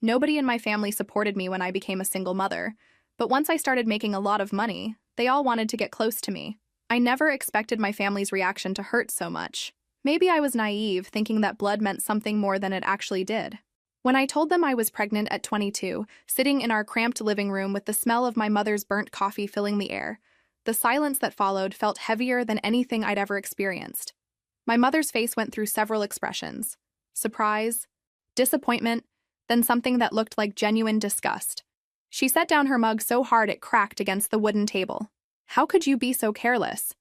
Nobody in my family supported me when I became a single mother, but once I started making a lot of money, they all wanted to get close to me. I never expected my family's reaction to hurt so much. Maybe I was naive, thinking that blood meant something more than it actually did. When I told them I was pregnant at 22, sitting in our cramped living room with the smell of my mother's burnt coffee filling the air, the silence that followed felt heavier than anything I'd ever experienced. My mother's face went through several expressions: surprise, disappointment, then something that looked like genuine disgust. She set down her mug so hard it cracked against the wooden table. "How could you be so careless?"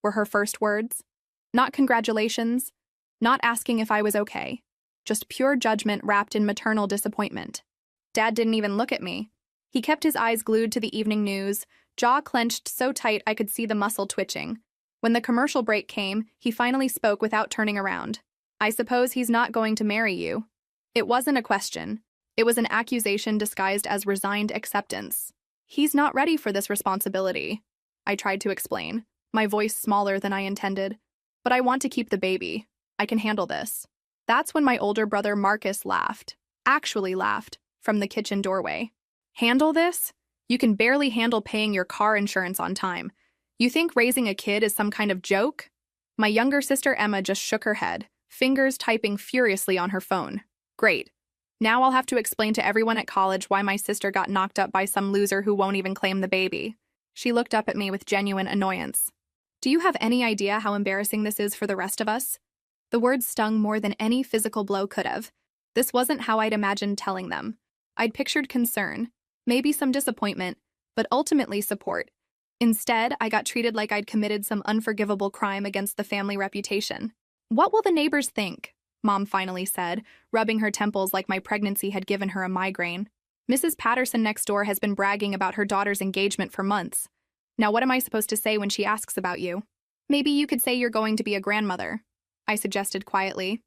were her first words. Not congratulations, not asking if I was okay. Just pure judgment wrapped in maternal disappointment. Dad didn't even look at me. He kept his eyes glued to the evening news, jaw clenched so tight I could see the muscle twitching. When the commercial break came, he finally spoke without turning around. "I suppose he's not going to marry you." It wasn't a question. It was an accusation disguised as resigned acceptance. "He's not ready for this responsibility," I tried to explain, my voice smaller than I intended. "But I want to keep the baby. I can handle this." That's when my older brother Marcus laughed. Actually laughed, from the kitchen doorway. "Handle this? You can barely handle paying your car insurance on time. You think raising a kid is some kind of joke?" My younger sister Emma just shook her head, fingers typing furiously on her phone. "Great. Now I'll have to explain to everyone at college why my sister got knocked up by some loser who won't even claim the baby." She looked up at me with genuine annoyance. "Do you have any idea how embarrassing this is for the rest of us?" The words stung more than any physical blow could have. This wasn't how I'd imagined telling them. I'd pictured concern, maybe some disappointment, but ultimately support. Instead, I got treated like I'd committed some unforgivable crime against the family reputation. "What will the neighbors think?" Mom finally said, rubbing her temples like my pregnancy had given her a migraine. "Mrs. Patterson next door has been bragging about her daughter's engagement for months. Now what am I supposed to say when she asks about you?" "Maybe you could say you're going to be a grandmother," I suggested quietly,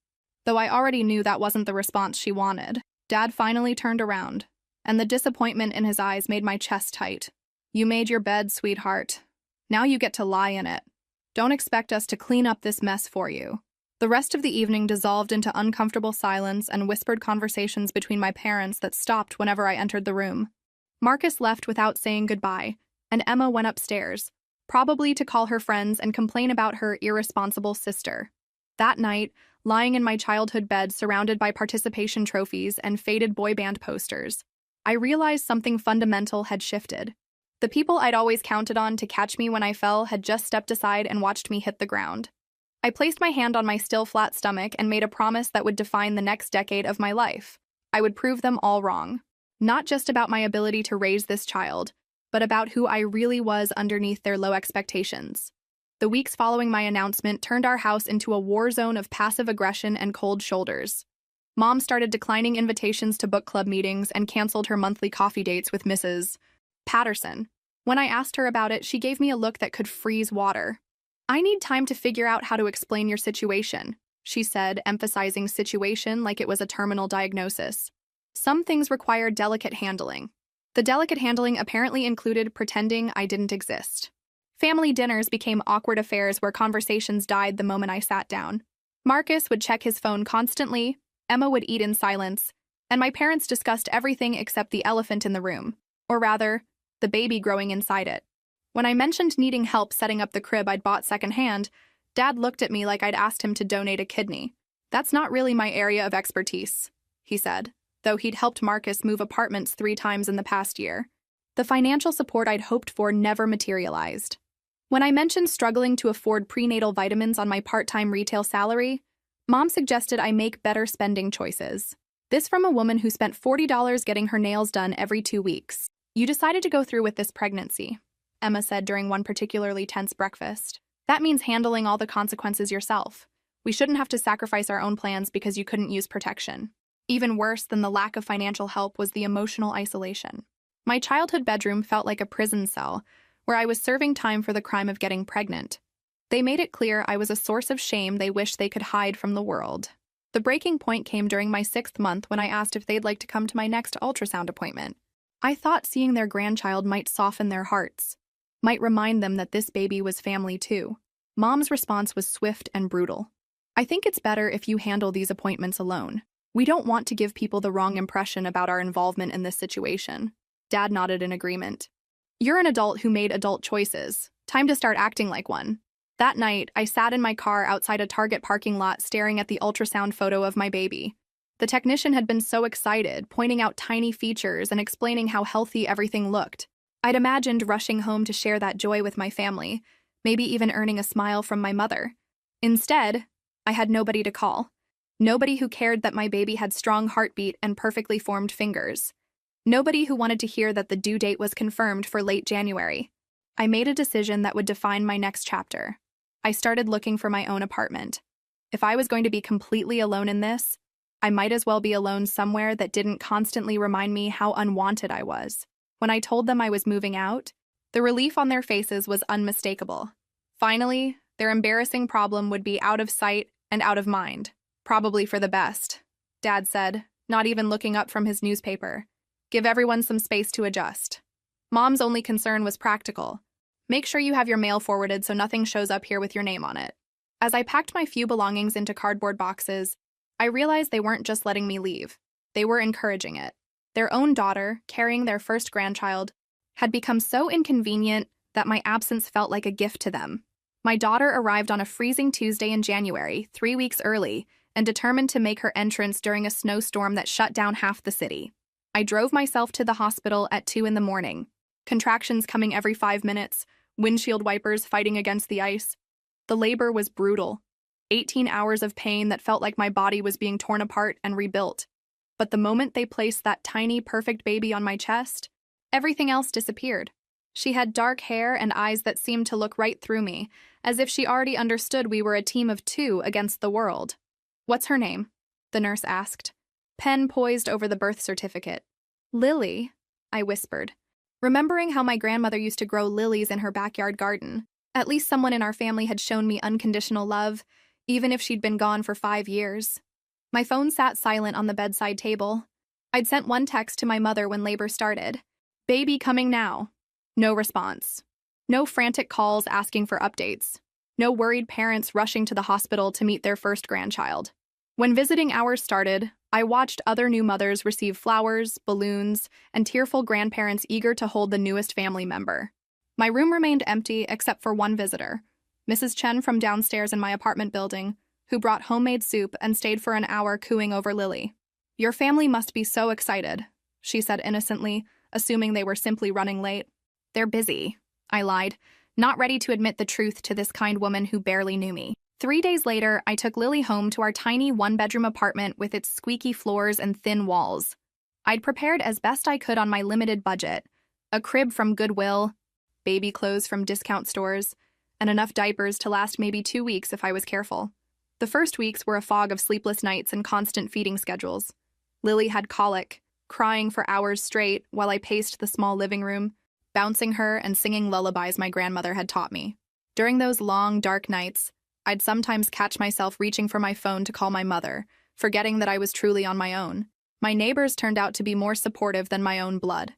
though I already knew that wasn't the response she wanted. Dad finally turned around, and the disappointment in his eyes made my chest tight. "You made your bed, sweetheart. Now you get to lie in it. Don't expect us to clean up this mess for you." The rest of the evening dissolved into uncomfortable silence and whispered conversations between my parents that stopped whenever I entered the room. Marcus left without saying goodbye, and Emma went upstairs, probably to call her friends and complain about her irresponsible sister. That night, lying in my childhood bed surrounded by participation trophies and faded boy band posters, I realized something fundamental had shifted. The people I'd always counted on to catch me when I fell had just stepped aside and watched me hit the ground. I placed my hand on my still flat stomach and made a promise that would define the next decade of my life. I would prove them all wrong. Not just about my ability to raise this child, but about who I really was underneath their low expectations. The weeks following my announcement turned our house into a war zone of passive aggression and cold shoulders. Mom started declining invitations to book club meetings and canceled her monthly coffee dates with Mrs. Patterson. When I asked her about it, she gave me a look that could freeze water. "I need time to figure out how to explain your situation," she said, emphasizing situation like it was a terminal diagnosis. "Some things require delicate handling." The delicate handling apparently included pretending I didn't exist. Family dinners became awkward affairs where conversations died the moment I sat down. Marcus would check his phone constantly, Emma would eat in silence, and my parents discussed everything except the elephant in the room, or rather, the baby growing inside it. When I mentioned needing help setting up the crib I'd bought secondhand, Dad looked at me like I'd asked him to donate a kidney. "That's not really my area of expertise," he said, though he'd helped Marcus move apartments 3 times in the past year. The financial support I'd hoped for never materialized. When I mentioned struggling to afford prenatal vitamins on my part-time retail salary, Mom suggested I make better spending choices. This from a woman who spent $40 getting her nails done every 2 weeks. "You decided to go through with this pregnancy," Emma said during one particularly tense breakfast. "That means handling all the consequences yourself. We shouldn't have to sacrifice our own plans because you couldn't use protection." Even worse than the lack of financial help was the emotional isolation. My childhood bedroom felt like a prison cell, where I was serving time for the crime of getting pregnant. They made it clear I was a source of shame they wished they could hide from the world. The breaking point came during my 6th month when I asked if they'd like to come to my next ultrasound appointment. I thought seeing their grandchild might soften their hearts, might remind them that this baby was family too. Mom's response was swift and brutal. "I think it's better if you handle these appointments alone." We don't want to give people the wrong impression about our involvement in this situation. Dad nodded in agreement. You're an adult who made adult choices. Time to start acting like one. That night, I sat in my car outside a Target parking lot staring at the ultrasound photo of my baby. The technician had been so excited, pointing out tiny features and explaining how healthy everything looked. I'd imagined rushing home to share that joy with my family, maybe even earning a smile from my mother. Instead, I had nobody to call. Nobody who cared that my baby had strong heartbeat and perfectly formed fingers. Nobody who wanted to hear that the due date was confirmed for late January. I made a decision that would define my next chapter. I started looking for my own apartment. If I was going to be completely alone in this, I might as well be alone somewhere that didn't constantly remind me how unwanted I was. When I told them I was moving out, the relief on their faces was unmistakable. Finally, their embarrassing problem would be out of sight and out of mind. Probably for the best, Dad said, not even looking up from his newspaper. Give everyone some space to adjust. Mom's only concern was practical. Make sure you have your mail forwarded so nothing shows up here with your name on it. As I packed my few belongings into cardboard boxes, I realized they weren't just letting me leave. They were encouraging it. Their own daughter, carrying their first grandchild, had become so inconvenient that my absence felt like a gift to them. My daughter arrived on a freezing Tuesday in January, 3 weeks early, and determined to make her entrance during a snowstorm that shut down half the city. I drove myself to the hospital at 2 in the morning. Contractions coming every 5 minutes, windshield wipers fighting against the ice. The labor was brutal. 18 hours of pain that felt like my body was being torn apart and rebuilt. But the moment they placed that tiny, perfect baby on my chest, everything else disappeared. She had dark hair and eyes that seemed to look right through me, as if she already understood we were a team of 2 against the world. What's her name? The nurse asked. Pen poised over the birth certificate. Lily, I whispered, remembering how my grandmother used to grow lilies in her backyard garden. At least someone in our family had shown me unconditional love, even if she'd been gone for 5 years. My phone sat silent on the bedside table. I'd sent one text to my mother when labor started. Baby coming now. No response. No frantic calls asking for updates. No worried parents rushing to the hospital to meet their first grandchild. When visiting hours started, I watched other new mothers receive flowers, balloons, and tearful grandparents eager to hold the newest family member. My room remained empty except for one visitor, Mrs. Chen from downstairs in my apartment building, who brought homemade soup and stayed for an hour cooing over Lily. Your family must be so excited, she said innocently, assuming they were simply running late. They're busy, I lied, not ready to admit the truth to this kind woman who barely knew me. 3 days later, I took Lily home to our tiny one-bedroom apartment with its squeaky floors and thin walls. I'd prepared as best I could on my limited budget, a crib from Goodwill, baby clothes from discount stores, and enough diapers to last maybe 2 weeks if I was careful. The first weeks were a fog of sleepless nights and constant feeding schedules. Lily had colic, crying for hours straight while I paced the small living room, bouncing her and singing lullabies my grandmother had taught me. During those long, dark nights, I'd sometimes catch myself reaching for my phone to call my mother, forgetting that I was truly on my own. My neighbors turned out to be more supportive than my own blood.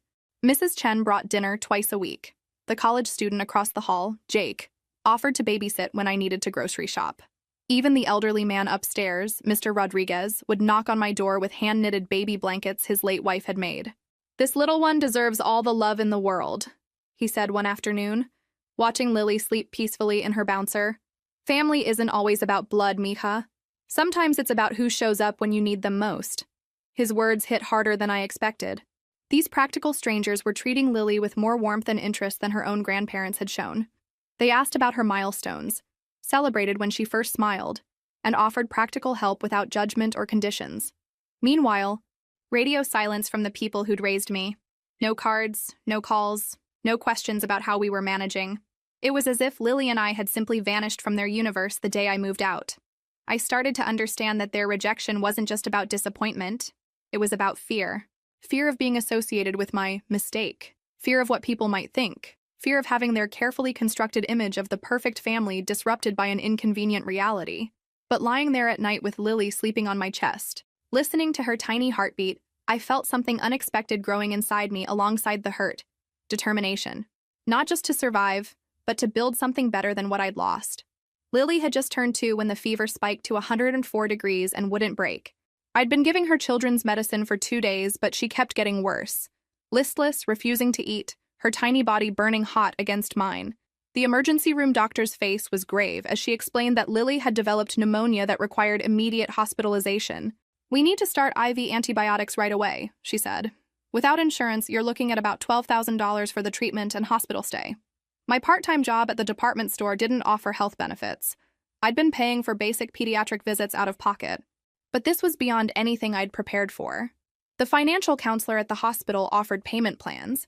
Mrs. Chen brought dinner twice a week. The college student across the hall, Jake, offered to babysit when I needed to grocery shop. Even the elderly man upstairs, Mr. Rodriguez, would knock on my door with hand-knitted baby blankets his late wife had made. This little one deserves all the love in the world, he said one afternoon, watching Lily sleep peacefully in her bouncer. Family isn't always about blood, mija. Sometimes it's about who shows up when you need them most. His words hit harder than I expected. These practical strangers were treating Lily with more warmth and interest than her own grandparents had shown. They asked about her milestones, celebrated when she first smiled, and offered practical help without judgment or conditions. Meanwhile, radio silence from the people who'd raised me. No cards, no calls, no questions about how we were managing. It was as if Lily and I had simply vanished from their universe the day I moved out. I started to understand that their rejection wasn't just about disappointment. It was about fear. Fear of being associated with my mistake. Fear of what people might think. Fear of having their carefully constructed image of the perfect family disrupted by an inconvenient reality. But lying there at night with Lily sleeping on my chest, listening to her tiny heartbeat, I felt something unexpected growing inside me alongside the hurt. Determination. Not just to survive, but to build something better than what I'd lost. Lily had just turned 2 when the fever spiked to 104 degrees and wouldn't break. I'd been giving her children's medicine for 2 days, but she kept getting worse. Listless, refusing to eat, her tiny body burning hot against mine. The emergency room doctor's face was grave as she explained that Lily had developed pneumonia that required immediate hospitalization. "We need to start IV antibiotics right away," she said. "Without insurance, you're looking at about $12,000 for the treatment and hospital stay." My part-time job at the department store didn't offer health benefits. I'd been paying for basic pediatric visits out of pocket. But this was beyond anything I'd prepared for. The financial counselor at the hospital offered payment plans,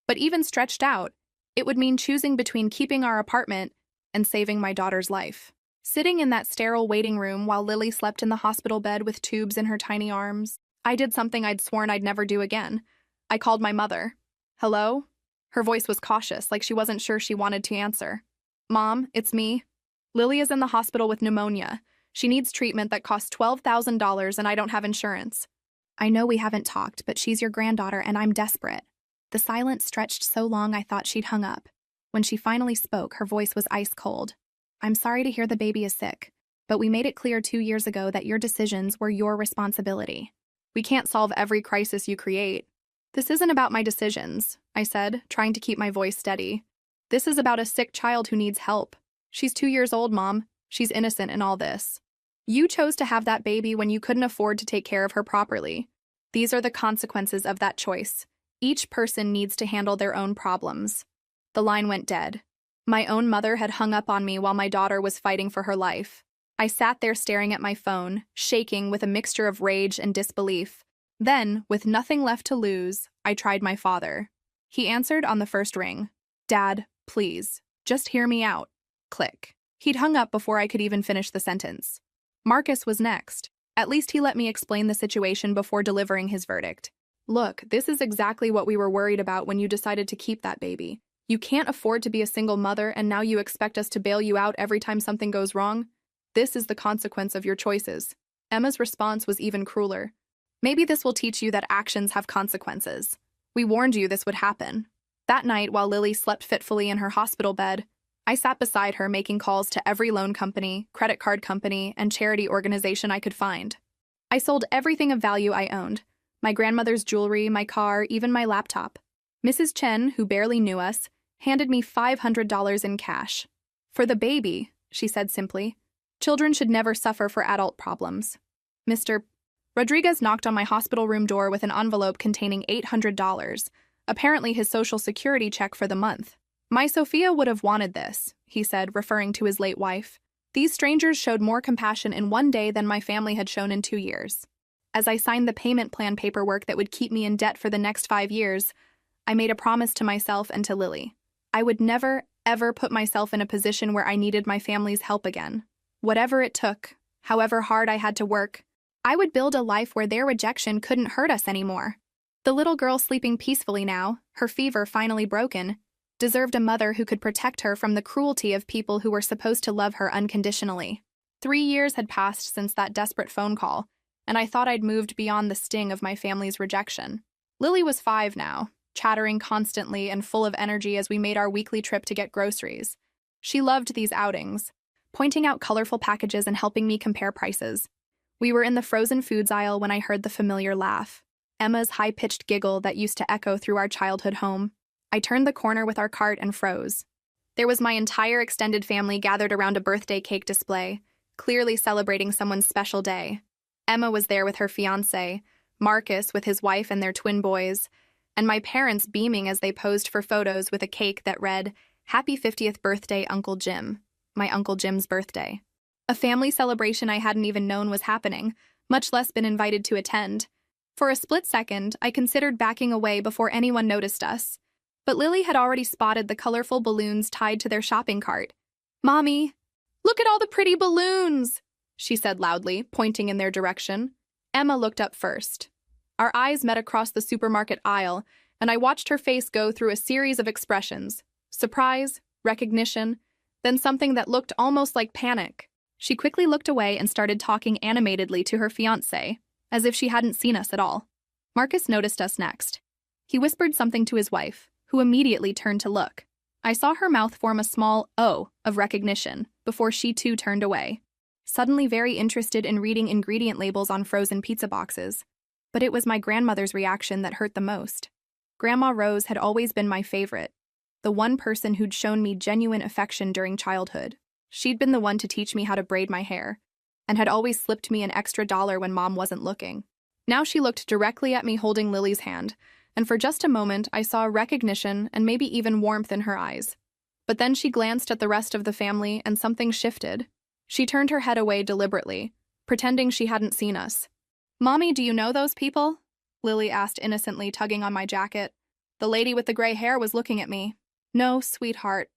but even stretched out, it would mean choosing between keeping our apartment and saving my daughter's life. Sitting in that sterile waiting room while Lily slept in the hospital bed with tubes in her tiny arms, I did something I'd sworn I'd never do again. I called my mother. "Hello?" Her voice was cautious, like she wasn't sure she wanted to answer. "Mom, it's me. Lily is in the hospital with pneumonia. She needs treatment that costs $12,000 and I don't have insurance." "I know we haven't talked, but she's your granddaughter and I'm desperate." The silence stretched so long I thought she'd hung up. When she finally spoke, her voice was ice cold. "I'm sorry to hear the baby is sick, but we made it clear 2 years ago that your decisions were your responsibility. We can't solve every crisis you create." "This isn't about my decisions," I said, trying to keep my voice steady. "This is about a sick child who needs help. She's 2 years old, Mom. She's innocent in all this. You chose to have that baby when you couldn't afford to take care of her properly. These are the consequences of that choice. Each person needs to handle their own problems." The line went dead. My own mother had hung up on me while my daughter was fighting for her life. I sat there staring at my phone, shaking with a mixture of rage and disbelief. Then, with nothing left to lose, I tried my father. He answered on the first ring. "Dad, please, just hear me out." Click. He'd hung up before I could even finish the sentence. Marcus was next. At least he let me explain the situation before delivering his verdict. "Look, this is exactly what we were worried about when you decided to keep that baby. You can't afford to be a single mother, and now you expect us to bail you out every time something goes wrong? This is the consequence of your choices." Emma's response was even crueler. "Maybe this will teach you that actions have consequences. We warned you this would happen." That night, while Lily slept fitfully in her hospital bed, I sat beside her making calls to every loan company, credit card company, and charity organization I could find. I sold everything of value I owned: my grandmother's jewelry, my car, even my laptop. Mrs. Chen, who barely knew us, handed me $500 in cash. "For the baby," she said simply. "Children should never suffer for adult problems." Mr. Rodriguez knocked on my hospital room door with an envelope containing $800, apparently his Social Security check for the month. "My Sophia would have wanted this," he said, referring to his late wife. These strangers showed more compassion in one day than my family had shown in 2 years. As I signed the payment plan paperwork that would keep me in debt for the next 5 years, I made a promise to myself and to Lily. I would never, ever put myself in a position where I needed my family's help again. Whatever it took, however hard I had to work, I would build a life where their rejection couldn't hurt us anymore. The little girl sleeping peacefully now, her fever finally broken, deserved a mother who could protect her from the cruelty of people who were supposed to love her unconditionally. 3 years had passed since that desperate phone call, and I thought I'd moved beyond the sting of my family's rejection. Lily was 5 now, chattering constantly and full of energy as we made our weekly trip to get groceries. She loved these outings, pointing out colorful packages and helping me compare prices. We were in the frozen foods aisle when I heard the familiar laugh, Emma's high-pitched giggle that used to echo through our childhood home. I turned the corner with our cart and froze. There was my entire extended family gathered around a birthday cake display, clearly celebrating someone's special day. Emma was there with her fiancé, Marcus with his wife and their twin boys, and my parents beaming as they posed for photos with a cake that read, "Happy 50th birthday, Uncle Jim," my Uncle Jim's birthday. A family celebration I hadn't even known was happening, much less been invited to attend. For a split second, I considered backing away before anyone noticed us. But Lily had already spotted the colorful balloons tied to their shopping cart. "Mommy, look at all the pretty balloons," she said loudly, pointing in their direction. Emma looked up first. Our eyes met across the supermarket aisle, and I watched her face go through a series of expressions: surprise, recognition, then something that looked almost like panic. She quickly looked away and started talking animatedly to her fiancé, as if she hadn't seen us at all. Marcus noticed us next. He whispered something to his wife, who immediately turned to look. I saw her mouth form a small O of recognition before she too turned away. suddenly very interested in reading ingredient labels on frozen pizza boxes. But it was my grandmother's reaction that hurt the most. Grandma Rose had always been my favorite, the one person who'd shown me genuine affection during childhood. She'd been the one to teach me how to braid my hair, and had always slipped me an extra dollar when Mom wasn't looking. Now she looked directly at me holding Lily's hand, and for just a moment I saw recognition and maybe even warmth in her eyes. But then she glanced at the rest of the family and something shifted. She turned her head away deliberately, pretending she hadn't seen us. "Mommy, do you know those people?" Lily asked innocently, tugging on my jacket. The lady with the gray hair was looking at me. "No, sweetheart,"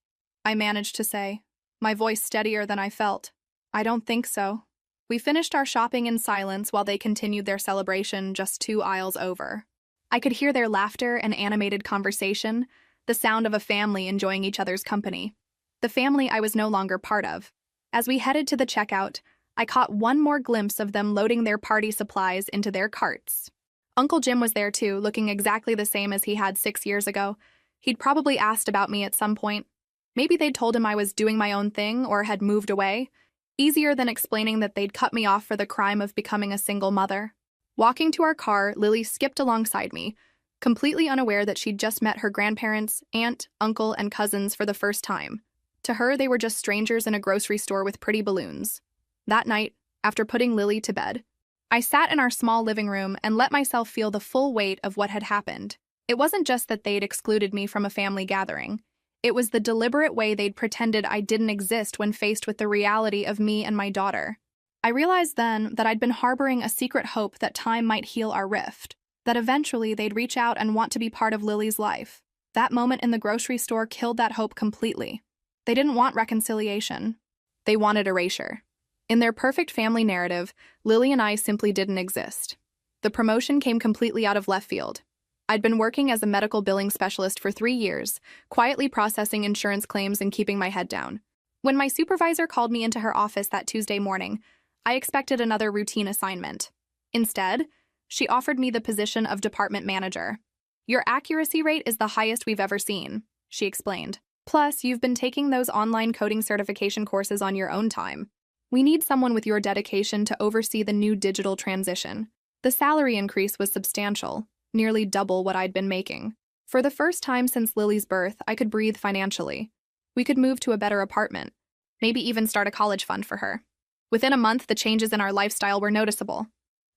I managed to say, my voice steadier than I felt. "I don't think so." We finished our shopping in silence while they continued their celebration just 2 aisles over. I could hear their laughter and animated conversation, the sound of a family enjoying each other's company. The family I was no longer part of. As we headed to the checkout, I caught one more glimpse of them loading their party supplies into their carts. Uncle Jim was there too, looking exactly the same as he had 6 years ago. He'd probably asked about me at some point. Maybe they'd told him I was doing my own thing or had moved away. Easier than explaining that they'd cut me off for the crime of becoming a single mother. Walking to our car, Lily skipped alongside me, completely unaware that she'd just met her grandparents, aunt, uncle, and cousins for the first time. To her, they were just strangers in a grocery store with pretty balloons. That night, after putting Lily to bed, I sat in our small living room and let myself feel the full weight of what had happened. It wasn't just that they'd excluded me from a family gathering. It was the deliberate way they'd pretended I didn't exist when faced with the reality of me and my daughter. I realized then that I'd been harboring a secret hope that time might heal our rift, that eventually they'd reach out and want to be part of Lily's life. That moment in the grocery store killed that hope completely. They didn't want reconciliation. They wanted erasure. In their perfect family narrative, Lily and I simply didn't exist. The promotion came completely out of left field. I'd been working as a medical billing specialist for 3 years, quietly processing insurance claims and keeping my head down. When my supervisor called me into her office that Tuesday morning, I expected another routine assignment. Instead, she offered me the position of department manager. "Your accuracy rate is the highest we've ever seen," she explained. "Plus, you've been taking those online coding certification courses on your own time. We need someone with your dedication to oversee the new digital transition." The salary increase was substantial, nearly double what I'd been making. For the first time since Lily's birth, I could breathe financially. We could move to a better apartment, maybe even start a college fund for her. Within a month, the changes in our lifestyle were noticeable.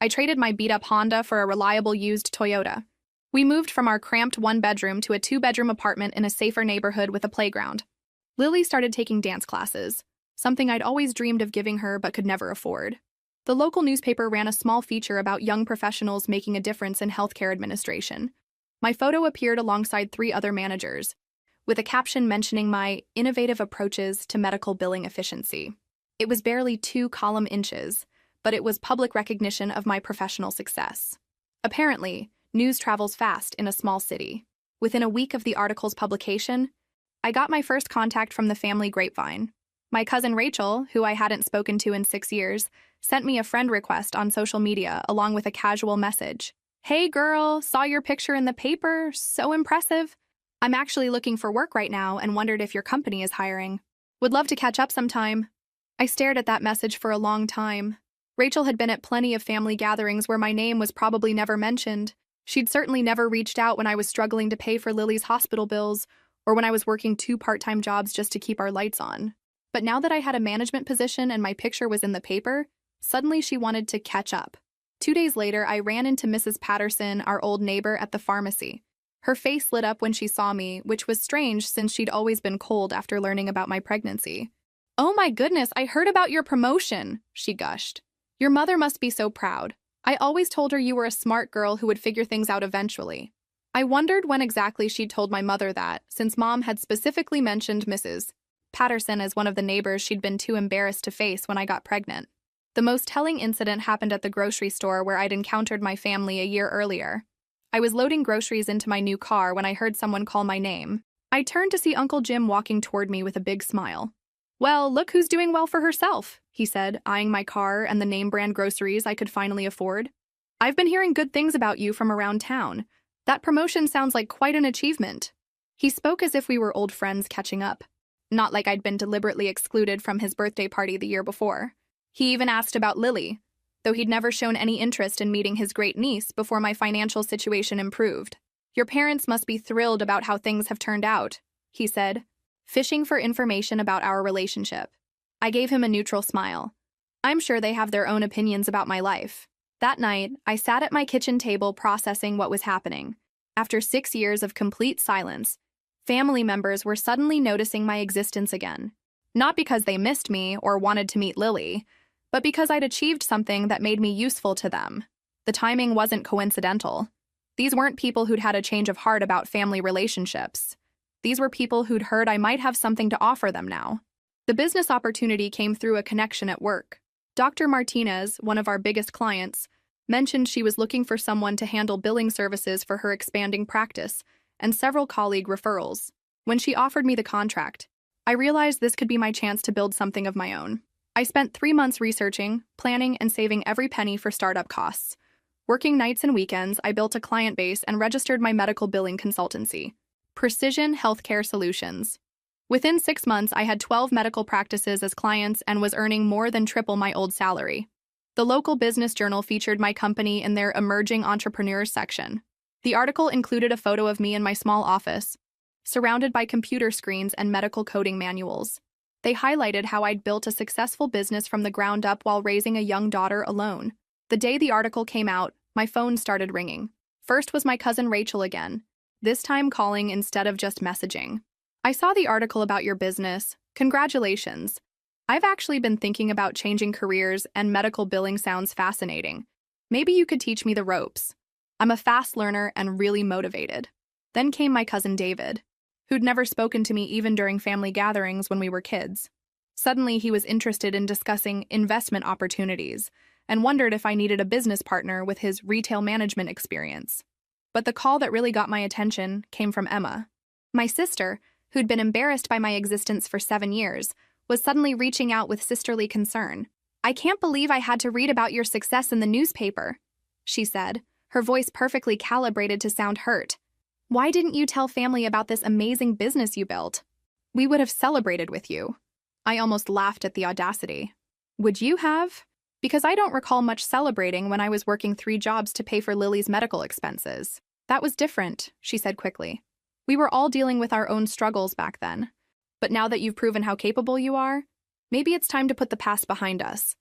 I traded my beat-up Honda for a reliable used Toyota. We moved from our cramped 1-bedroom to a 2-bedroom apartment in a safer neighborhood with a playground. Lily started taking dance classes, something I'd always dreamed of giving her but could never afford. The local newspaper ran a small feature about young professionals making a difference in healthcare administration. My photo appeared alongside 3 other managers, with a caption mentioning my innovative approaches to medical billing efficiency. It was barely 2 column inches, but it was public recognition of my professional success. Apparently, news travels fast in a small city. Within a week of the article's publication, I got my first contact from the family grapevine. My cousin Rachel, who I hadn't spoken to in 6 years, sent me a friend request on social media along with a casual message. "Hey girl, saw your picture in the paper, so impressive. I'm actually looking for work right now and wondered if your company is hiring. Would love to catch up sometime." I stared at that message for a long time. Rachel had been at plenty of family gatherings where my name was probably never mentioned. She'd certainly never reached out when I was struggling to pay for Lily's hospital bills or when I was working 2 part-time jobs just to keep our lights on. But now that I had a management position and my picture was in the paper, suddenly she wanted to catch up. 2 days later, I ran into Mrs. Patterson, our old neighbor, at the pharmacy. Her face lit up when she saw me, which was strange since she'd always been cold after learning about my pregnancy. "Oh my goodness, I heard about your promotion," she gushed. "Your mother must be so proud. I always told her you were a smart girl who would figure things out eventually." I wondered when exactly she'd told my mother that, since Mom had specifically mentioned Mrs. Patterson as one of the neighbors she'd been too embarrassed to face when I got pregnant. The most telling incident happened at the grocery store where I'd encountered my family a year earlier. I was loading groceries into my new car when I heard someone call my name. I turned to see Uncle Jim walking toward me with a big smile. "Well, look who's doing well for herself," he said, eyeing my car and the name-brand groceries I could finally afford. "I've been hearing good things about you from around town. That promotion sounds like quite an achievement." He spoke as if we were old friends catching up, not like I'd been deliberately excluded from his birthday party the year before. He even asked about Lily, though he'd never shown any interest in meeting his great niece before my financial situation improved. Your parents must be thrilled about how things have turned out, he said, fishing for information about our relationship. I gave him a neutral smile. I'm sure they have their own opinions about my life. That night, I sat at my kitchen table processing what was happening. After 6 years of complete silence, family members were suddenly noticing my existence again. Not because they missed me or wanted to meet Lily, but because I'd achieved something that made me useful to them. The timing wasn't coincidental. These weren't people who'd had a change of heart about family relationships. These were people who'd heard I might have something to offer them now. The business opportunity came through a connection at work. Dr. Martinez, one of our biggest clients, mentioned she was looking for someone to handle billing services for her expanding practice and several colleague referrals. When she offered me the contract, I realized this could be my chance to build something of my own. I spent 3 months researching, planning, and saving every penny for startup costs. Working nights and weekends, I built a client base and registered my medical billing consultancy, Precision Healthcare Solutions. Within 6 months, I had 12 medical practices as clients and was earning more than triple my old salary. The local business journal featured my company in their Emerging Entrepreneurs section. The article included a photo of me in my small office, surrounded by computer screens and medical coding manuals. They highlighted how I'd built a successful business from the ground up while raising a young daughter alone. The day the article came out, my phone started ringing. First was my cousin Rachel again, this time calling instead of just messaging. I saw the article about your business. Congratulations. I've actually been thinking about changing careers, and medical billing sounds fascinating. Maybe you could teach me the ropes. I'm a fast learner and really motivated. Then came my cousin David, who'd never spoken to me even during family gatherings when we were kids. Suddenly, he was interested in discussing investment opportunities and wondered if I needed a business partner with his retail management experience. But the call that really got my attention came from Emma. My sister, who'd been embarrassed by my existence for 7 years, was suddenly reaching out with sisterly concern. I can't believe I had to read about your success in the newspaper, she said, her voice perfectly calibrated to sound hurt. Why didn't you tell family about this amazing business you built? We would have celebrated with you. I almost laughed at the audacity. Would you have? Because I don't recall much celebrating when I was working 3 jobs to pay for Lily's medical expenses. That was different, she said quickly. We were all dealing with our own struggles back then. But now that you've proven how capable you are, maybe it's time to put the past behind us.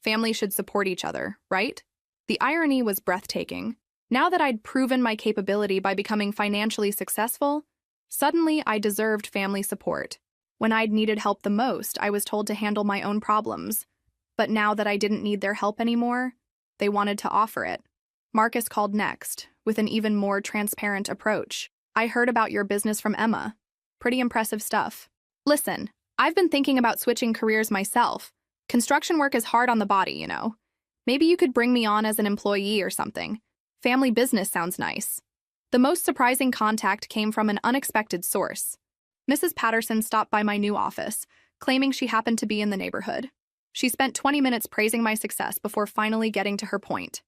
Families should support each other, right? The irony was breathtaking. Now that I'd proven my capability by becoming financially successful, suddenly I deserved family support. When I'd needed help the most, I was told to handle my own problems. But now that I didn't need their help anymore, they wanted to offer it. Marcus called next, with an even more transparent approach. I heard about your business from Emma. Pretty impressive stuff. Listen, I've been thinking about switching careers myself. Construction work is hard on the body, you know. Maybe you could bring me on as an employee or something. Family business sounds nice. The most surprising contact came from an unexpected source. Mrs. Patterson stopped by my new office, claiming she happened to be in the neighborhood. She spent 20 minutes praising my success before finally getting to her point.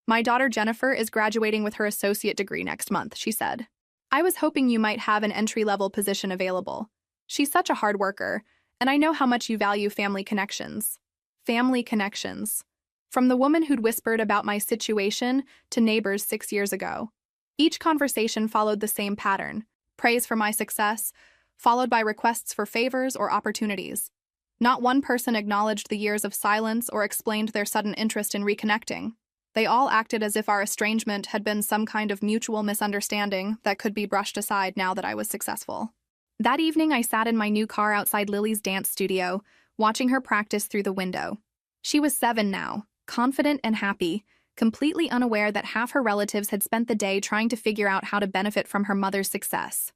My daughter Jennifer is graduating with her associate degree next month, she said. I was hoping you might have an entry-level position available. She's such a hard worker, and I know how much you value family connections. Family connections. From the woman who'd whispered about my situation to neighbors 6 years ago. Each conversation followed the same pattern: praise for my success, followed by requests for favors or opportunities. Not one person acknowledged the years of silence or explained their sudden interest in reconnecting. They all acted as if our estrangement had been some kind of mutual misunderstanding that could be brushed aside now that I was successful. That evening, I sat in my new car outside Lily's dance studio, watching her practice through the window. She was 7 now, confident and happy, completely unaware that half her relatives had spent the day trying to figure out how to benefit from her mother's success.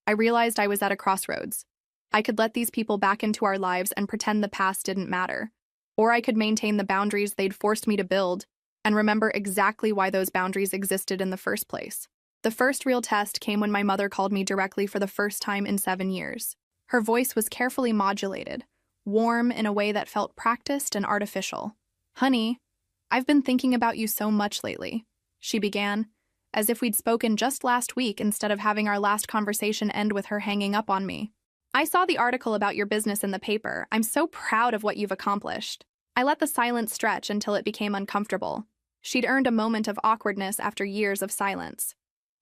I realized I was at a crossroads. I could let these people back into our lives and pretend the past didn't matter. Or I could maintain the boundaries they'd forced me to build and remember exactly why those boundaries existed in the first place. The first real test came when my mother called me directly for the first time in 7 years. Her voice was carefully modulated, warm in a way that felt practiced and artificial. Honey, I've been thinking about you so much lately, she began, as if we'd spoken just last week instead of having our last conversation end with her hanging up on me. I saw the article about your business in the paper. I'm so proud of what you've accomplished. I let the silence stretch until it became uncomfortable. She'd earned a moment of awkwardness after years of silence.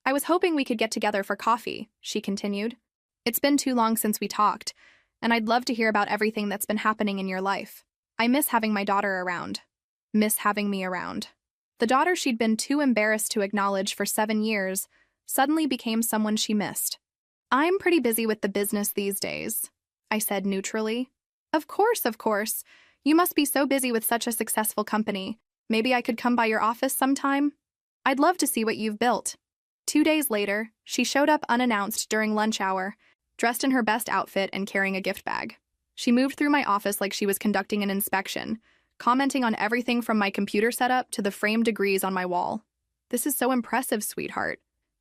I was hoping we could get together for coffee, she continued. It's been too long since we talked, and I'd love to hear about everything that's been happening in your life. I miss having my daughter around. Miss having me around. The daughter she'd been too embarrassed to acknowledge for 7 years suddenly became someone she missed. I'm pretty busy with the business these days, I said neutrally. Of course. You must be so busy with such a successful company. Maybe I could come by your office sometime? I'd love to see what you've built. 2 days later, she showed up unannounced during lunch hour, dressed in her best outfit and carrying a gift bag. She moved through my office like she was conducting an inspection, commenting on everything from my computer setup to the framed degrees on my wall. This is so impressive, sweetheart.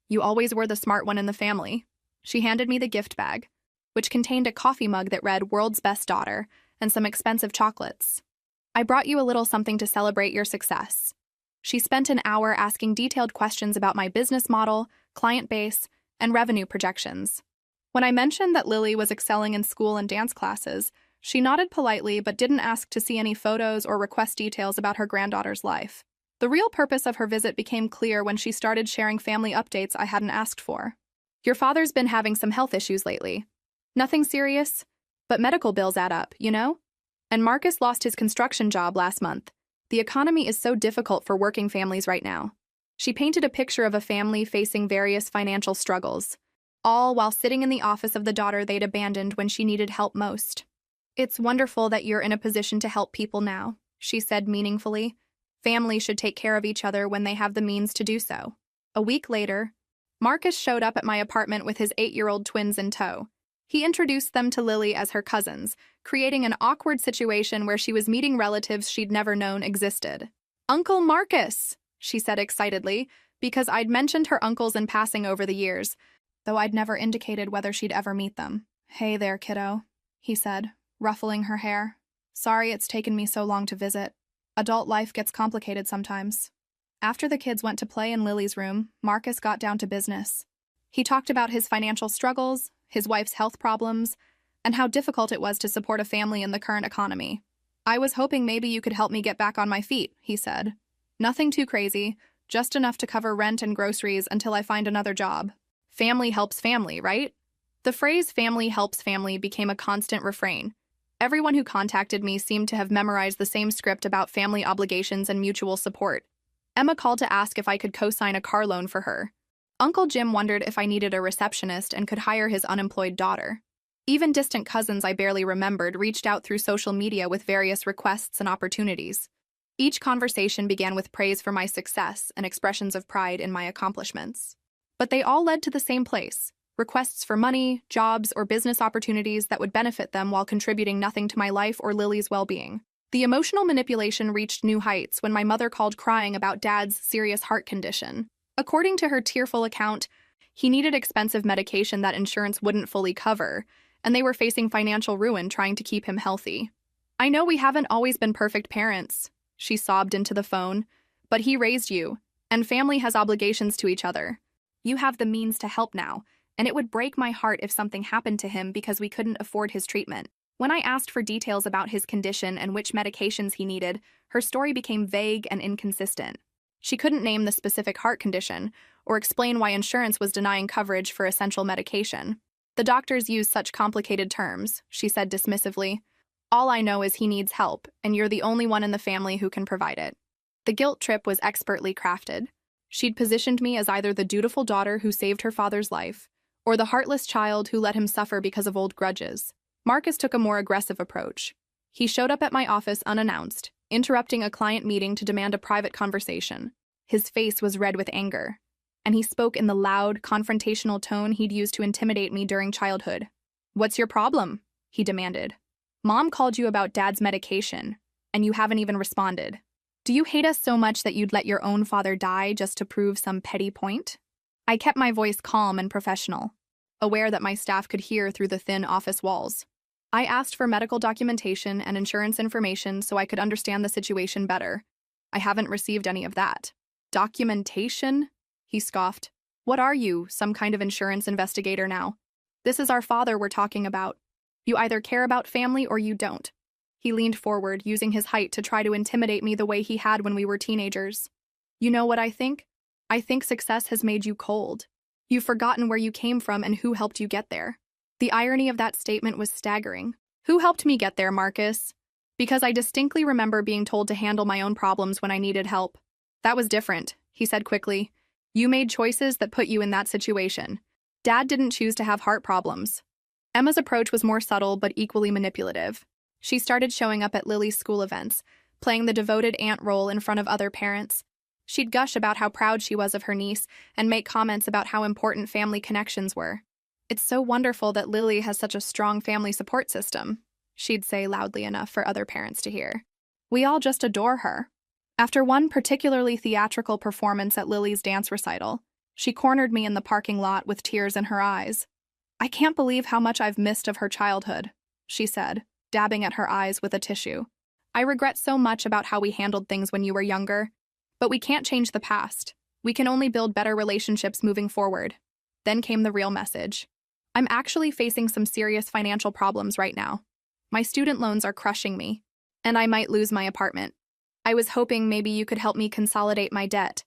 You always were the smart one in the family. She handed me the gift bag, which contained a coffee mug that read World's Best Daughter and some expensive chocolates. I brought you a little something to celebrate your success. She spent an hour asking detailed questions about my business model, client base, and revenue projections. When I mentioned that Lily was excelling in school and dance classes, she nodded politely but didn't ask to see any photos or request details about her granddaughter's life. The real purpose of her visit became clear when she started sharing family updates I hadn't asked for. Your father's been having some health issues lately. Nothing serious, but medical bills add up, you know? And Marcus lost his construction job last month. The economy is so difficult for working families right now. She painted a picture of a family facing various financial struggles, all while sitting in the office of the daughter they'd abandoned when she needed help most. It's wonderful that you're in a position to help people now, she said meaningfully. Families should take care of each other when they have the means to do so. A week later, Marcus showed up at my apartment with his 8-year-old twins in tow. He introduced them to Lily as her cousins, creating an awkward situation where she was meeting relatives she'd never known existed. Uncle Marcus, she said excitedly, because I'd mentioned her uncles in passing over the years, though I'd never indicated whether she'd ever meet them. Hey there, kiddo, he said, ruffling her hair. Sorry it's taken me so long to visit. Adult life gets complicated sometimes. After the kids went to play in Lily's room, Marcus got down to business. He talked about his financial struggles, his wife's health problems, and how difficult it was to support a family in the current economy. I was hoping maybe you could help me get back on my feet, he said. Nothing too crazy, just enough to cover rent and groceries until I find another job. Family helps family, right? The phrase family helps family became a constant refrain. Everyone who contacted me seemed to have memorized the same script about family obligations and mutual support. Emma called to ask if I could co-sign a car loan for her. Uncle Jim wondered if I needed a receptionist and could hire his unemployed daughter. Even distant cousins I barely remembered reached out through social media with various requests and opportunities. Each conversation began with praise for my success and expressions of pride in my accomplishments. But they all led to the same place: requests for money, jobs, or business opportunities that would benefit them while contributing nothing to my life or Lily's well-being. The emotional manipulation reached new heights when my mother called crying about Dad's serious heart condition. According to her tearful account, he needed expensive medication that insurance wouldn't fully cover, and they were facing financial ruin trying to keep him healthy. I know we haven't always been perfect parents, she sobbed into the phone, but he raised you, and family has obligations to each other. You have the means to help now, and it would break my heart if something happened to him because we couldn't afford his treatment. When I asked for details about his condition and which medications he needed, her story became vague and inconsistent. She couldn't name the specific heart condition or explain why insurance was denying coverage for essential medication. The doctors use such complicated terms, she said dismissively. All I know is he needs help, and you're the only one in the family who can provide it. The guilt trip was expertly crafted. She'd positioned me as either the dutiful daughter who saved her father's life, or the heartless child who let him suffer because of old grudges. Marcus took a more aggressive approach. He showed up at my office unannounced, interrupting a client meeting to demand a private conversation. His face was red with anger, and he spoke in the loud, confrontational tone he'd used to intimidate me during childhood. "What's your problem?" he demanded. "Mom called you about Dad's medication, and you haven't even responded. Do you hate us so much that you'd let your own father die just to prove some petty point?" I kept my voice calm and professional, aware that my staff could hear through the thin office walls. I asked for medical documentation and insurance information so I could understand the situation better. I haven't received any of that. "Documentation?" he scoffed. "What are you, some kind of insurance investigator now? This is our father we're talking about. You either care about family or you don't." He leaned forward, using his height to try to intimidate me the way he had when we were teenagers. You know what I think? I think success has made you cold. You've forgotten where you came from and who helped you get there. The irony of that statement was staggering. Who helped me get there, Marcus? Because I distinctly remember being told to handle my own problems when I needed help. That was different, he said quickly. You made choices that put you in that situation. Dad didn't choose to have heart problems. Emma's approach was more subtle but equally manipulative. She started showing up at Lily's school events, playing the devoted aunt role in front of other parents. She'd gush about how proud she was of her niece and make comments about how important family connections were. It's so wonderful that Lily has such a strong family support system, she'd say loudly enough for other parents to hear. We all just adore her. After one particularly theatrical performance at Lily's dance recital, she cornered me in the parking lot with tears in her eyes. I can't believe how much I've missed of her childhood, she said, dabbing at her eyes with a tissue. I regret so much about how we handled things when you were younger. But we can't change the past. We can only build better relationships moving forward. Then came the real message. I'm actually facing some serious financial problems right now. My student loans are crushing me, and I might lose my apartment. I was hoping maybe you could help me consolidate my debt.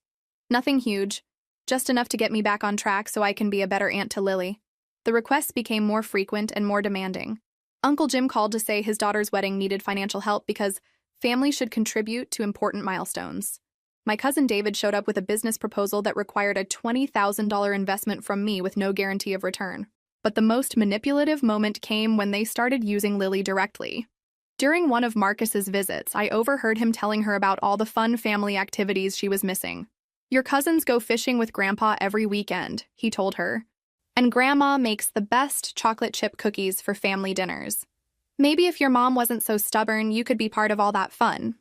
Nothing huge, just enough to get me back on track so I can be a better aunt to Lily. The requests became more frequent and more demanding. Uncle Jim called to say his daughter's wedding needed financial help because families should contribute to important milestones. My cousin David showed up with a business proposal that required a $20,000 investment from me with no guarantee of return. But the most manipulative moment came when they started using Lily directly. During one of Marcus's visits, I overheard him telling her about all the fun family activities she was missing. Your cousins go fishing with Grandpa every weekend, he told her. And Grandma makes the best chocolate chip cookies for family dinners. Maybe if your mom wasn't so stubborn, you could be part of all that fun.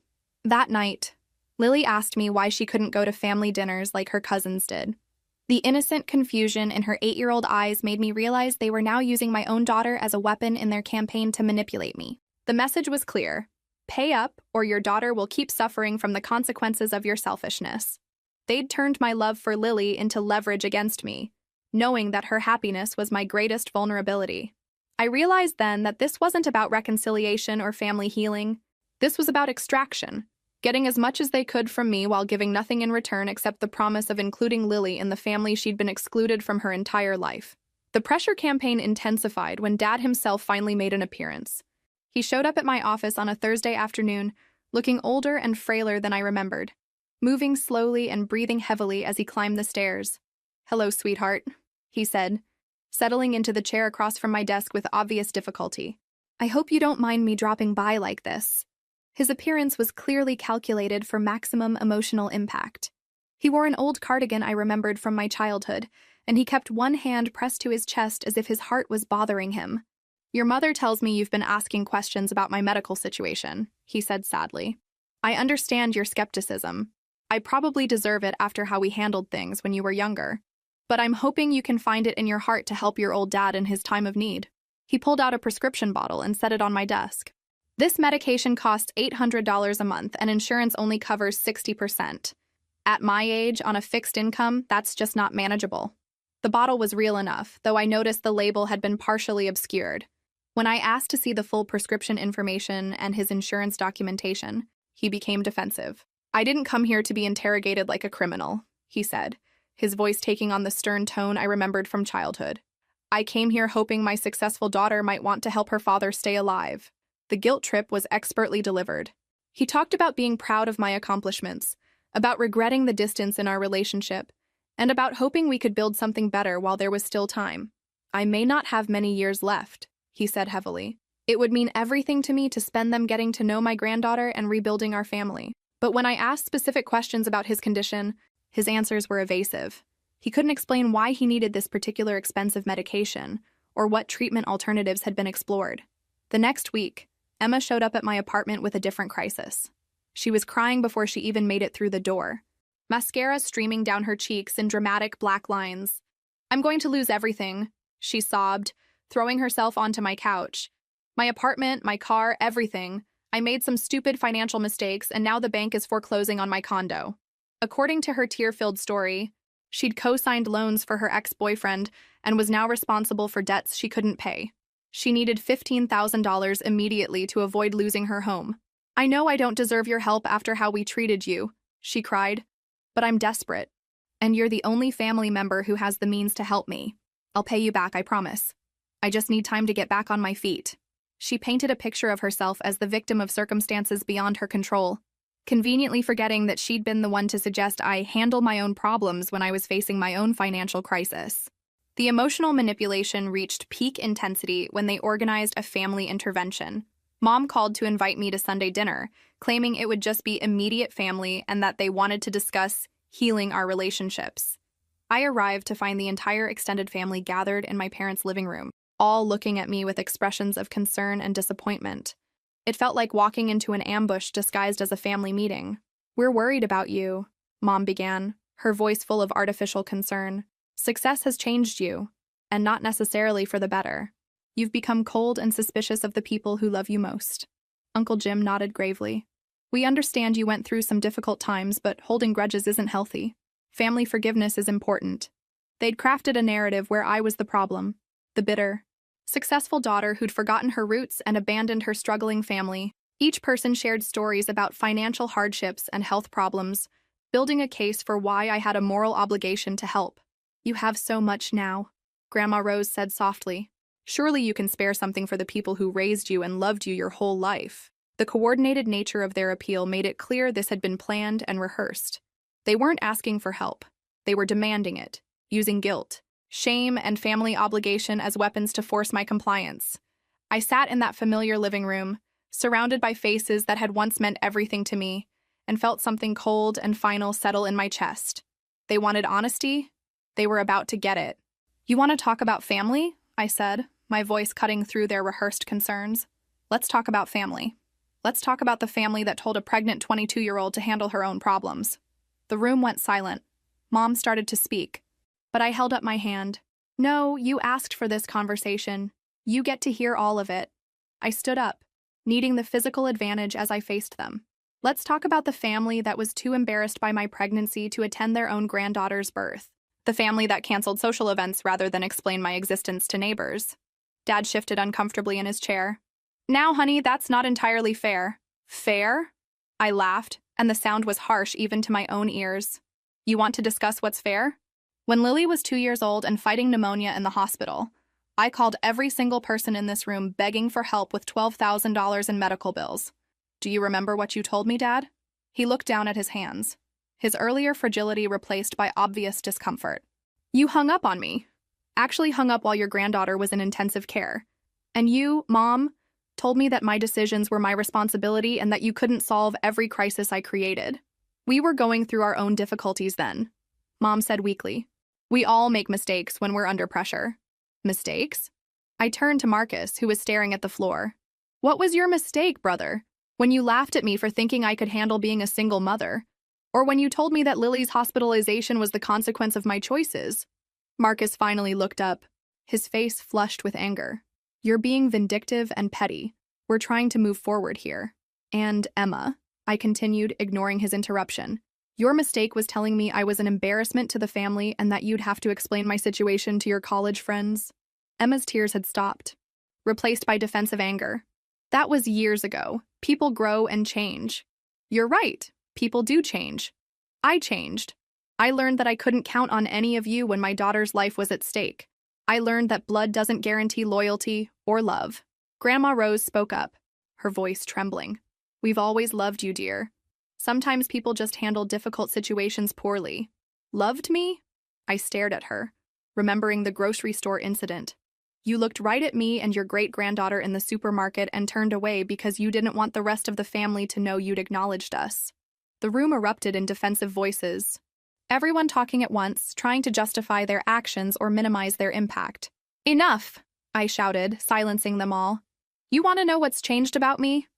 That night, Lily asked me why she couldn't go to family dinners like her cousins did. The innocent confusion in her 8-year-old eyes made me realize they were now using my own daughter as a weapon in their campaign to manipulate me. The message was clear. Pay up, or your daughter will keep suffering from the consequences of your selfishness. They'd turned my love for Lily into leverage against me, knowing that her happiness was my greatest vulnerability. I realized then that this wasn't about reconciliation or family healing. This was about extraction. Getting as much as they could from me while giving nothing in return except the promise of including Lily in the family she'd been excluded from her entire life. The pressure campaign intensified when Dad himself finally made an appearance. He showed up at my office on a Thursday afternoon, looking older and frailer than I remembered, moving slowly and breathing heavily as he climbed the stairs. "Hello, sweetheart," he said, settling into the chair across from my desk with obvious difficulty. "I hope you don't mind me dropping by like this." His appearance was clearly calculated for maximum emotional impact. He wore an old cardigan I remembered from my childhood, and he kept one hand pressed to his chest as if his heart was bothering him. "Your mother tells me you've been asking questions about my medical situation," he said sadly. "I understand your skepticism. I probably deserve it after how we handled things when you were younger. But I'm hoping you can find it in your heart to help your old dad in his time of need." He pulled out a prescription bottle and set it on my desk. "This medication costs $800 a month, and insurance only covers 60%. At my age, on a fixed income, that's just not manageable." The bottle was real enough, though I noticed the label had been partially obscured. When I asked to see the full prescription information and his insurance documentation, he became defensive. "I didn't come here to be interrogated like a criminal," he said, his voice taking on the stern tone I remembered from childhood. "I came here hoping my successful daughter might want to help her father stay alive." The guilt trip was expertly delivered. He talked about being proud of my accomplishments, about regretting the distance in our relationship, and about hoping we could build something better while there was still time. "I may not have many years left," he said heavily. "It would mean everything to me to spend them getting to know my granddaughter and rebuilding our family." But when I asked specific questions about his condition, his answers were evasive. He couldn't explain why he needed this particular expensive medication, or what treatment alternatives had been explored. The next week, Emma showed up at my apartment with a different crisis. She was crying before she even made it through the door, mascara streaming down her cheeks in dramatic black lines. "I'm going to lose everything," she sobbed, throwing herself onto my couch. "My apartment, my car, everything. I made some stupid financial mistakes, and now the bank is foreclosing on my condo." According to her tear-filled story, she'd co-signed loans for her ex-boyfriend and was now responsible for debts she couldn't pay. She needed $15,000 immediately to avoid losing her home. "I know I don't deserve your help after how we treated you," she cried, "but I'm desperate. And you're the only family member who has the means to help me. I'll pay you back, I promise. I just need time to get back on my feet." She painted a picture of herself as the victim of circumstances beyond her control, conveniently forgetting that she'd been the one to suggest I handle my own problems when I was facing my own financial crisis. The emotional manipulation reached peak intensity when they organized a family intervention. Mom called to invite me to Sunday dinner, claiming it would just be immediate family and that they wanted to discuss healing our relationships. I arrived to find the entire extended family gathered in my parents' living room, all looking at me with expressions of concern and disappointment. It felt like walking into an ambush disguised as a family meeting. "We're worried about you," Mom began, her voice full of artificial concern. "Success has changed you, and not necessarily for the better. You've become cold and suspicious of the people who love you most." Uncle Jim nodded gravely. "We understand you went through some difficult times, but holding grudges isn't healthy. Family forgiveness is important." They'd crafted a narrative where I was the problem, the bitter, successful daughter who'd forgotten her roots and abandoned her struggling family. Each person shared stories about financial hardships and health problems, building a case for why I had a moral obligation to help. "You have so much now," Grandma Rose said softly. "Surely you can spare something for the people who raised you and loved you your whole life." The coordinated nature of their appeal made it clear this had been planned and rehearsed. They weren't asking for help. They were demanding it, using guilt, shame, and family obligation as weapons to force my compliance. I sat in that familiar living room, surrounded by faces that had once meant everything to me, and felt something cold and final settle in my chest. They wanted honesty. They were about to get it. "You want to talk about family?" I said, my voice cutting through their rehearsed concerns. "Let's talk about family. Let's talk about the family that told a pregnant 22-year-old to handle her own problems." The room went silent. Mom started to speak, but I held up my hand. "No, you asked for this conversation. You get to hear all of it." I stood up, needing the physical advantage as I faced them. "Let's talk about the family that was too embarrassed by my pregnancy to attend their own granddaughter's birth. The family that canceled social events rather than explain my existence to neighbors." Dad shifted uncomfortably in his chair. "Now, honey, that's not entirely fair." "Fair?" I laughed, and the sound was harsh even to my own ears. "You want to discuss what's fair? When Lily was 2 years old and fighting pneumonia in the hospital, I called every single person in this room begging for help with $12,000 in medical bills. Do you remember what you told me, Dad?" He looked down at his hands, his earlier fragility replaced by obvious discomfort. "You hung up on me. Actually hung up while your granddaughter was in intensive care. And you, Mom, told me that my decisions were my responsibility and that you couldn't solve every crisis I created. We were going through our own difficulties then," Mom said weakly. "We all make mistakes when we're under pressure." "Mistakes?" I turned to Marcus, who was staring at the floor. "What was your mistake, brother? When you laughed at me for thinking I could handle being a single mother? Or when you told me that Lily's hospitalization was the consequence of my choices?" Marcus finally looked up, his face flushed with anger. "You're being vindictive and petty. We're trying to move forward here. And, Emma," I continued, ignoring his interruption, "your mistake was telling me I was an embarrassment to the family and that you'd have to explain my situation to your college friends." Emma's tears had stopped, replaced by defensive anger. "That was years ago. People grow and change." "You're right. People do change. I changed. I learned that I couldn't count on any of you when my daughter's life was at stake. I learned that blood doesn't guarantee loyalty or love." Grandma Rose spoke up, her voice trembling. "We've always loved you, dear. Sometimes people just handle difficult situations poorly." "Loved me?" I stared at her, remembering the grocery store incident. "You looked right at me and your great-granddaughter in the supermarket and turned away because you didn't want the rest of the family to know you'd acknowledged us." The room erupted in defensive voices, everyone talking at once, trying to justify their actions or minimize their impact. "Enough!" I shouted, silencing them all. "You want to know what's changed about me?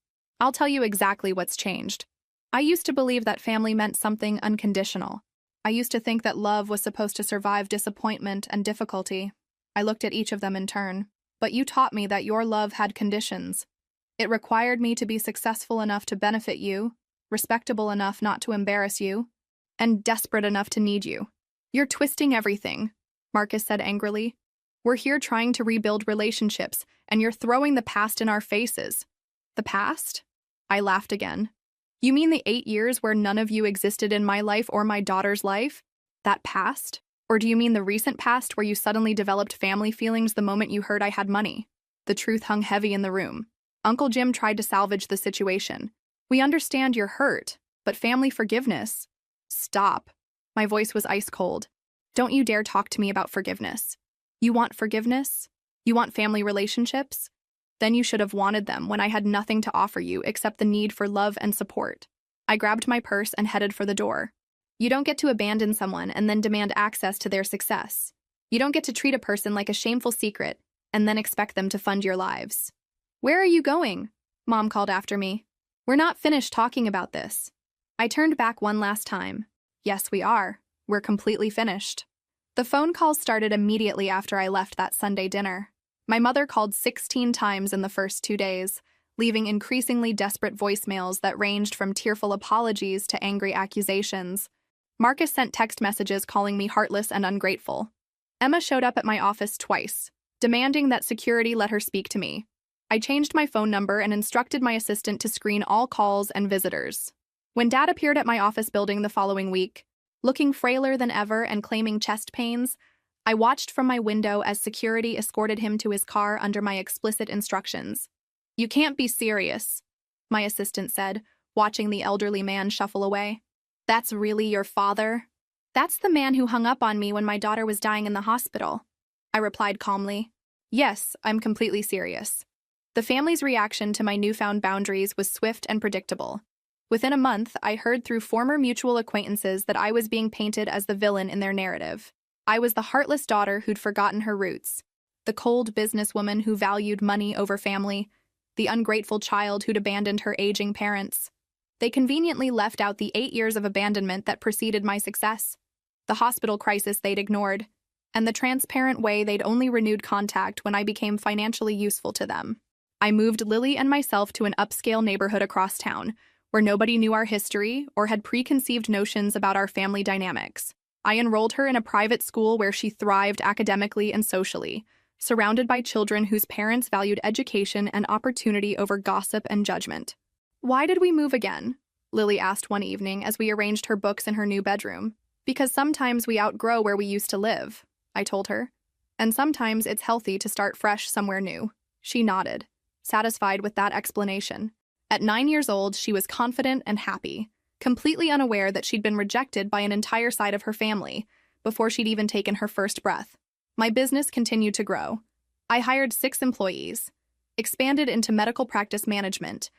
I'll tell you exactly what's changed. I used to believe that family meant something unconditional. I used to think that love was supposed to survive disappointment and difficulty." I looked at each of them in turn. "But you taught me that your love had conditions. It required me to be successful enough to benefit you, respectable enough not to embarrass you, and desperate enough to need you." "You're twisting everything," Marcus said angrily. We're here trying to rebuild relationships, and you're throwing the past in our faces. The past? I laughed again. You mean the 8 years where none of you existed in my life or my daughter's life? That past? Or do you mean the recent past where you suddenly developed family feelings the moment you heard I had money? The truth hung heavy in the room. Uncle Jim tried to salvage the situation. We understand you're hurt, but family forgiveness? Stop. My voice was ice cold. Don't you dare talk to me about forgiveness. You want forgiveness? You want family relationships? Then you should have wanted them when I had nothing to offer you except the need for love and support. I grabbed my purse and headed for the door. You don't get to abandon someone and then demand access to their success. You don't get to treat a person like a shameful secret and then expect them to fund your lives. Where are you going? Mom called after me. We're not finished talking about this. I turned back one last time. Yes, we are. We're completely finished. The phone calls started immediately after I left that Sunday dinner. My mother called 16 times in the first 2 days, leaving increasingly desperate voicemails that ranged from tearful apologies to angry accusations. Marcus sent text messages calling me heartless and ungrateful. Emma showed up at my office twice, demanding that security let her speak to me. I changed my phone number and instructed my assistant to screen all calls and visitors. When Dad appeared at my office building the following week, looking frailer than ever and claiming chest pains, I watched from my window as security escorted him to his car under my explicit instructions. You can't be serious, my assistant said, watching the elderly man shuffle away. That's really your father? That's the man who hung up on me when my daughter was dying in the hospital, I replied calmly. Yes, I'm completely serious. The family's reaction to my newfound boundaries was swift and predictable. Within a month, I heard through former mutual acquaintances that I was being painted as the villain in their narrative. I was the heartless daughter who'd forgotten her roots, the cold businesswoman who valued money over family, the ungrateful child who'd abandoned her aging parents. They conveniently left out the 8 years of abandonment that preceded my success, the hospital crisis they'd ignored, and the transparent way they'd only renewed contact when I became financially useful to them. I moved Lily and myself to an upscale neighborhood across town, where nobody knew our history or had preconceived notions about our family dynamics. I enrolled her in a private school where she thrived academically and socially, surrounded by children whose parents valued education and opportunity over gossip and judgment. Why did we move again? Lily asked one evening as we arranged her books in her new bedroom. Because sometimes we outgrow where we used to live, I told her. And sometimes it's healthy to start fresh somewhere new. She nodded, satisfied with that explanation. At 9 years old, she was confident and happy, completely unaware that she'd been rejected by an entire side of her family before she'd even taken her first breath. My business continued to grow. I hired 6 employees, expanded into medical practice management,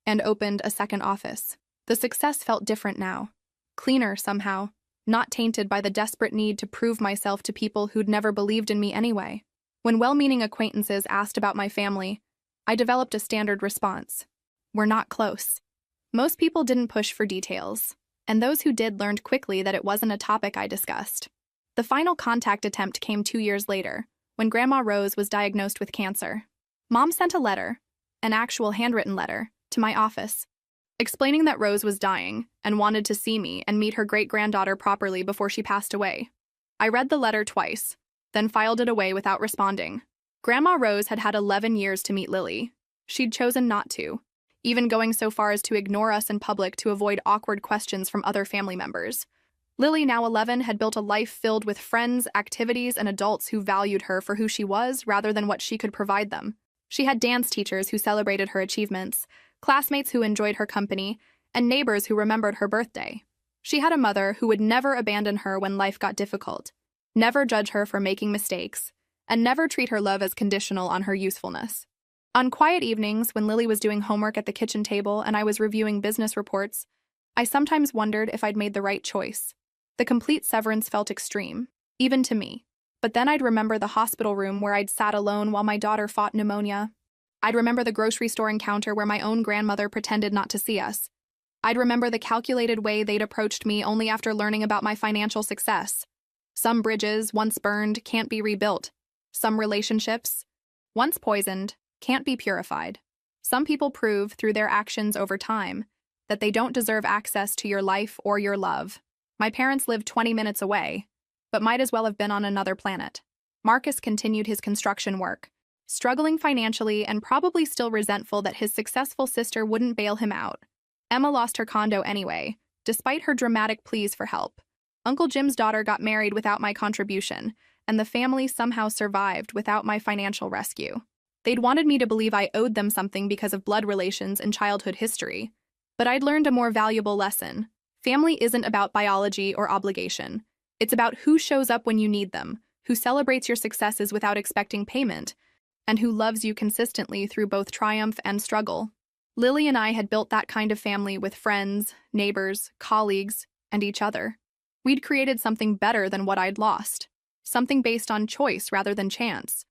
and opened a second office. The success felt different now, cleaner somehow, not tainted by the desperate need to prove myself to people who'd never believed in me anyway. When well-meaning acquaintances asked about my family, I developed a standard response. We're not close. Most people didn't push for details, and those who did learned quickly that it wasn't a topic I discussed. The final contact attempt came 2 years later, when Grandma Rose was diagnosed with cancer. Mom sent a letter, an actual handwritten letter, to my office, explaining that Rose was dying and wanted to see me and meet her great-granddaughter properly before she passed away. I read the letter twice, then filed it away without responding. Grandma Rose had had 11 years to meet Lily. She'd chosen not to, even going so far as to ignore us in public to avoid awkward questions from other family members. Lily, now 11, had built a life filled with friends, activities, and adults who valued her for who she was rather than what she could provide them. She had dance teachers who celebrated her achievements, classmates who enjoyed her company, and neighbors who remembered her birthday. She had a mother who would never abandon her when life got difficult, never judge her for making mistakes, and never treat her love as conditional on her usefulness. On quiet evenings, when Lily was doing homework at the kitchen table and I was reviewing business reports, I sometimes wondered if I'd made the right choice. The complete severance felt extreme, even to me. But then I'd remember the hospital room where I'd sat alone while my daughter fought pneumonia. I'd remember the grocery store encounter where my own grandmother pretended not to see us. I'd remember the calculated way they'd approached me only after learning about my financial success. Some bridges, once burned, can't be rebuilt. Some relationships, once poisoned, can't be purified. Some people prove through their actions over time that they don't deserve access to your life or your love. My parents lived 20 minutes away, but might as well have been on another planet. Marcus continued his construction work, struggling financially and probably still resentful that his successful sister wouldn't bail him out. Emma lost her condo anyway, despite her dramatic pleas for help. Uncle Jim's daughter got married without my contribution, and the family somehow survived without my financial rescue. They'd wanted me to believe I owed them something because of blood relations and childhood history. But I'd learned a more valuable lesson. Family isn't about biology or obligation. It's about who shows up when you need them, who celebrates your successes without expecting payment, and who loves you consistently through both triumph and struggle. Lily and I had built that kind of family with friends, neighbors, colleagues, and each other. We'd created something better than what I'd lost, something based on choice rather than chance,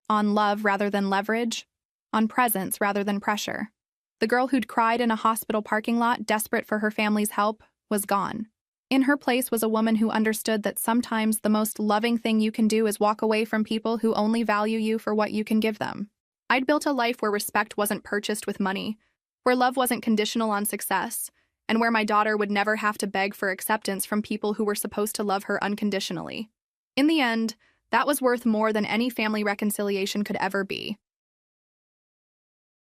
on love rather than leverage, on presence rather than pressure. The girl who'd cried in a hospital parking lot, desperate for her family's help, was gone. In her place was a woman who understood that sometimes the most loving thing you can do is walk away from people who only value you for what you can give them. I'd built a life where respect wasn't purchased with money, where love wasn't conditional on success, and where my daughter would never have to beg for acceptance from people who were supposed to love her unconditionally. In the end, that was worth more than any family reconciliation could ever be.